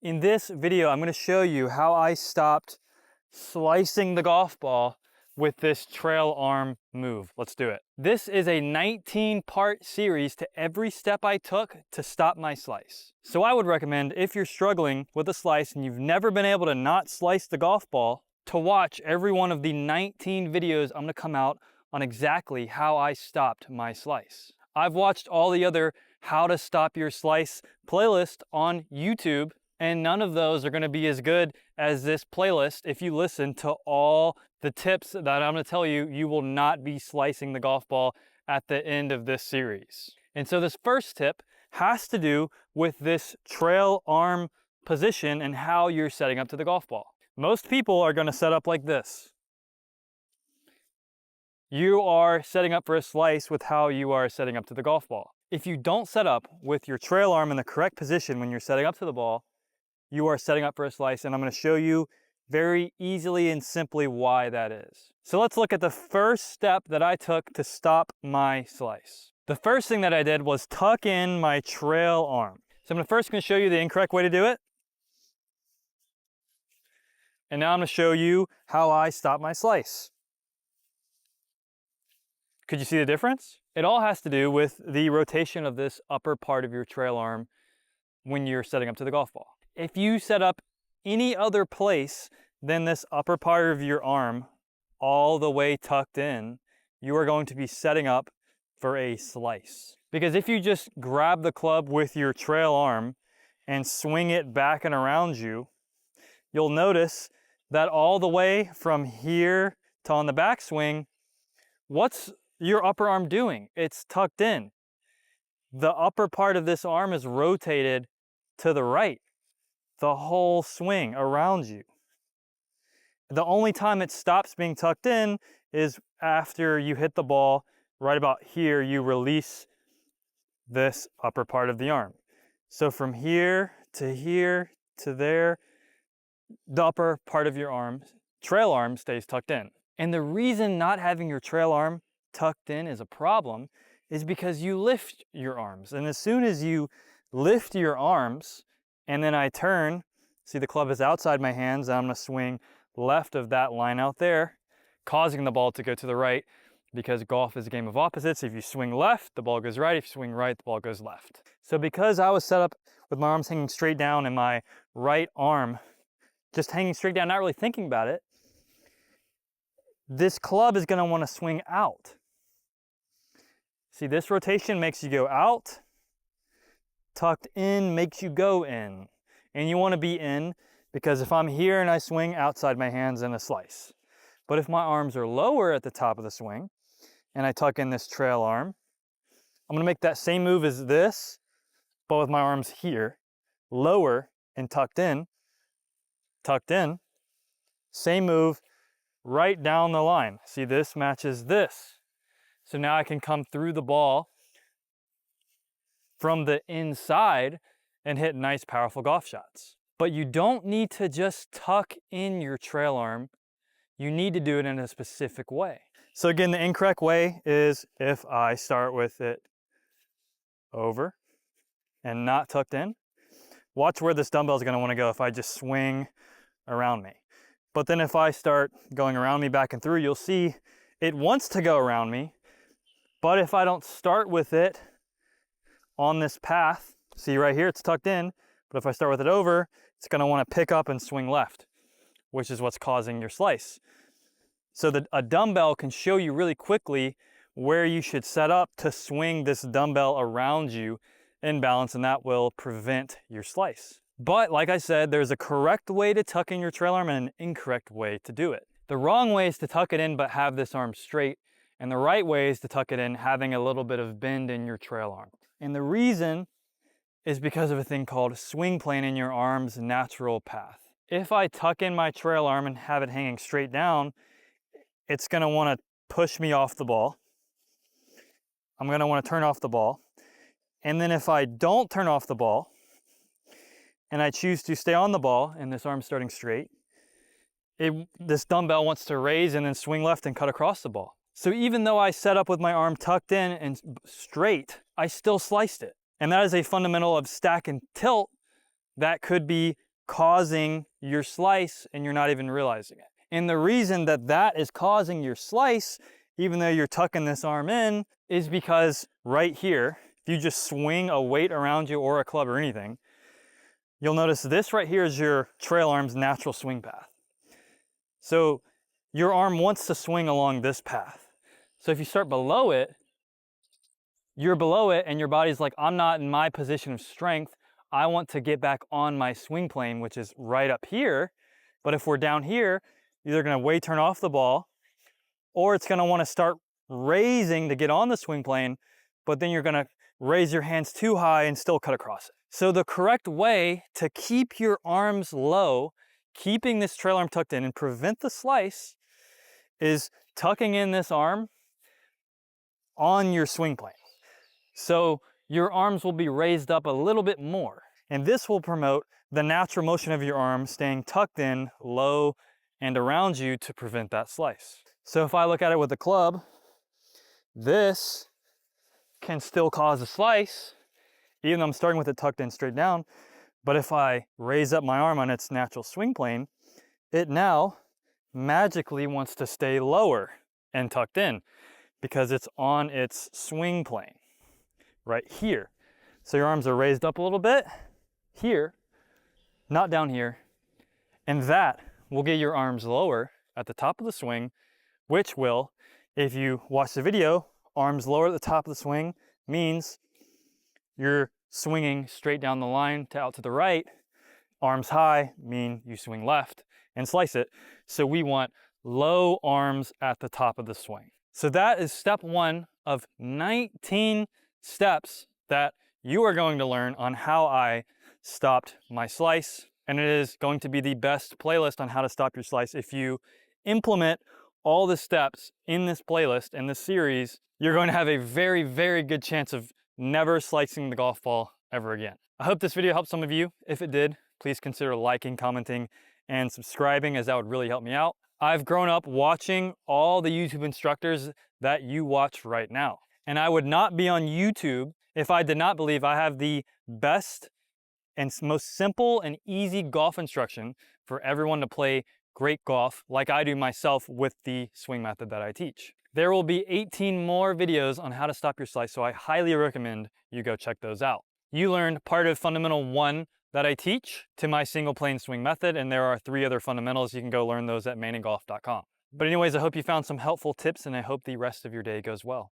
In this video, I'm going to show you how I stopped slicing the golf ball with this trail arm move. Let's do it. This is a 19-part series to every step I took to stop my slice. So I would recommend, if you're struggling with a slice and you've never been able to not slice the golf ball, to watch every one of the 19 videos I'm going to come out on exactly how I stopped my slice. I've watched all the other how to stop your slice playlist on YouTube, and none of those are going to be as good as this playlist if you listen to all the tips that I'm going to tell you. You will not be slicing the golf ball at the end of this series. And so this first tip has to do with this trail arm position and how you're setting up to the golf ball. Most people are going to set up like this. You are setting up for a slice with how you are setting up to the golf ball. If you don't set up with your trail arm in the correct position when you're setting up to the ball, you are setting up for a slice, and I'm going to show you very easily and simply why that is. So let's look at the first step that I took to stop my slice. The first thing that I did was tuck in my trail arm. So I'm first going to show you the incorrect way to do it. And now I'm going to show you how I stop my slice. Could you see the difference? It all has to do with the rotation of this upper part of your trail arm when you're setting up to the golf ball. If you set up any other place than this upper part of your arm all the way tucked in, you are going to be setting up for a slice. Because if you just grab the club with your trail arm and swing it back and around you, you'll notice that all the way from here to on the backswing, what's your upper arm doing? It's tucked in. The upper part of this arm is rotated to the right the whole swing around you. The only time it stops being tucked in is after you hit the ball right about here. You release this upper part of the arm. So from here to there, the upper part of your arm, trail arm, stays tucked in. And the reason not having your trail arm tucked in is a problem is because you lift your arms. And as soon as you lift your arms and then I turn, see the club is outside my hands, I'm going to swing left of that line out there, causing the ball to go to the right, because golf is a game of opposites. If you swing left, the ball goes right. If you swing right, the ball goes left. So because I was set up with my arms hanging straight down and my right arm just hanging straight down, not really thinking about it, this club is going to want to swing out. See, this rotation makes you go out. Tucked in makes you go in. And you want to be in, because if I'm here and I swing outside my hands in a slice. But if my arms are lower at the top of the swing and I tuck in this trail arm, I'm going to make that same move as this, but with my arms here, lower and tucked in, same move right down the line. See, this matches this. So now I can come through the ball from the inside and hit nice, powerful golf shots. But you don't need to just tuck in your trail arm. You need to do it in a specific way. So again, the incorrect way is if I start with it over and not tucked in. Watch where this dumbbell is going to want to go if I just swing around me. But then if I start going around me back and through, you'll see it wants to go around me. But if I don't start with it on this path, see right here, it's tucked in, but if I start with it over, it's going to want to pick up and swing left, which is what's causing your slice. So that a dumbbell can show you really quickly where you should set up to swing this dumbbell around you in balance, and that will prevent your slice. But like I said, there's a correct way to tuck in your trail arm and an incorrect way to do it. The wrong way is to tuck it in but have this arm straight, and the right way is to tuck it in having a little bit of bend in your trail arm. And the reason is because of a thing called swing plane in your arm's natural path. If I tuck in my trail arm and have it hanging straight down, it's going to want to push me off the ball. I'm going to want to turn off the ball. And then if I don't turn off the ball and I choose to stay on the ball and this arm's starting straight, this dumbbell wants to raise and then swing left and cut across the ball. So even though I set up with my arm tucked in and straight, I still sliced it. And that is a fundamental of stack and tilt that could be causing your slice and you're not even realizing it. And the reason that that is causing your slice, even though you're tucking this arm in, is because right here, if you just swing a weight around you or a club or anything, you'll notice this right here is your trail arm's natural swing path. So your arm wants to swing along this path. So if you start below it, you're below it and your body's like, I'm not in my position of strength. I want to get back on my swing plane, which is right up here. But if we're down here, you're either gonna way turn off the ball, or it's gonna wanna start raising to get on the swing plane, but then you're gonna raise your hands too high and still cut across it. So the correct way to keep your arms low, keeping this trail arm tucked in and prevent the slice, is tucking in this arm on your swing plane. So your arms will be raised up a little bit more. And this will promote the natural motion of your arm staying tucked in low and around you to prevent that slice. So if I look at it with a club, this can still cause a slice, even though I'm starting with it tucked in straight down. But if I raise up my arm on its natural swing plane, it now magically wants to stay lower and tucked in because it's on its swing plane right here. So your arms are raised up a little bit here, not down here, and that will get your arms lower at the top of the swing, which will, if you watch the video, arms lower at the top of the swing means you're swinging straight down the line to out to the right. Arms high mean you swing left and slice it. So we want low arms at the top of the swing. So that is step one of 19 steps that you are going to learn on how I stopped my slice. And it is going to be the best playlist on how to stop your slice. If you implement all the steps in this playlist and this series, you're going to have a very, very good chance of never slicing the golf ball ever again. I hope this video helped some of you. If it did, please consider liking, commenting, and subscribing, as that would really help me out. I've grown up watching all the YouTube instructors that you watch right now. And I would not be on YouTube if I did not believe I have the best and most simple and easy golf instruction for everyone to play great golf like I do myself with the swing method that I teach. There will be 18 more videos on how to stop your slice, so I highly recommend you go check those out. You learned part of Fundamental 1 that I teach to my single plane swing method, and there are 3 other fundamentals. You can go learn those at manninggolf.com. But anyways, I hope you found some helpful tips, and I hope the rest of your day goes well.